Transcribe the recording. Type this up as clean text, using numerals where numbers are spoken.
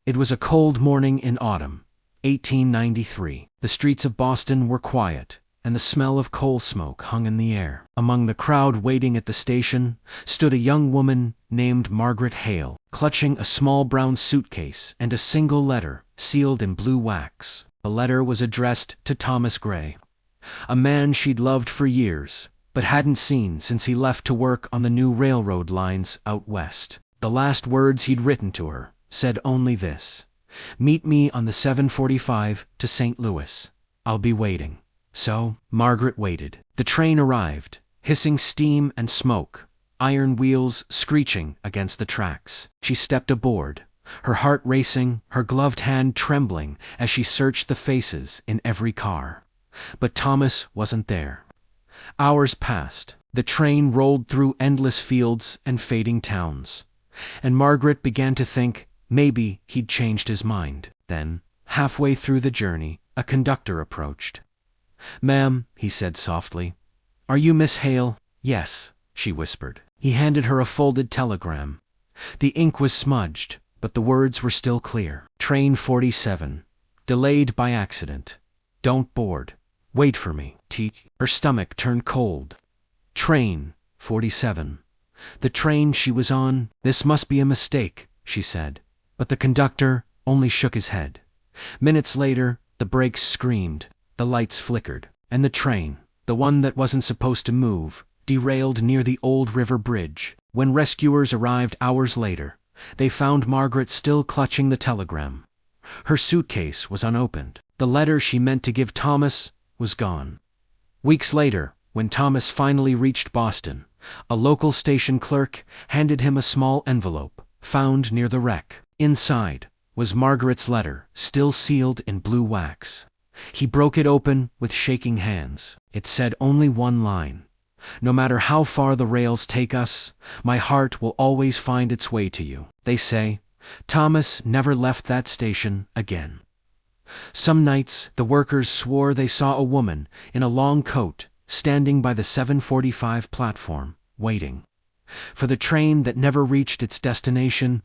It was a cold morning in autumn, 1893. The streets of Boston were quiet, and the smell of coal smoke hung in the air. Among the crowd waiting at the station stood a young woman named Margaret Hale, clutching a small brown suitcase and a single letter sealed in blue wax. The letter was addressed to Thomas Gray, a man she'd loved for years, but hadn't seen since he left to work on the new railroad lines out west. The last words he'd written to her said only this: "Meet me on the 7:45 to St. Louis. I'll be waiting." So, Margaret waited. The train arrived, hissing steam and smoke, iron wheels screeching against the tracks. She stepped aboard, her heart racing, her gloved hand trembling as she searched the faces in every car. But Thomas wasn't there. Hours passed. The train rolled through endless fields and fading towns, and Margaret began to think maybe he'd changed his mind. Then, halfway through the journey, a conductor approached. "Ma'am," he said softly, "are you Miss Hale?" "Yes," she whispered. He handed her a folded telegram. The ink was smudged, but the words were still clear. "Train 47. Delayed by accident. Don't board. Wait for me. T." Her stomach turned cold. Train 47. The train she was on. This must be a mistake, she said. But the conductor only shook his head. Minutes later, the brakes screamed, the lights flickered, and the train, the one that wasn't supposed to move, derailed near the Old River Bridge. When rescuers arrived hours later, they found Margaret still clutching the telegram. Her suitcase was unopened. The letter she meant to give Thomas was gone. Weeks later, when Thomas finally reached Boston, a local station clerk handed him a small envelope, found near the wreck. Inside was Margaret's letter, still sealed in blue wax. He broke it open with shaking hands. It said only one line: "No matter how far the rails take us, my heart will always find its way to you." They say Thomas never left that station again. Some nights, the workers swore they saw a woman in a long coat standing by the 7:45 platform, waiting for the train that never reached its destination.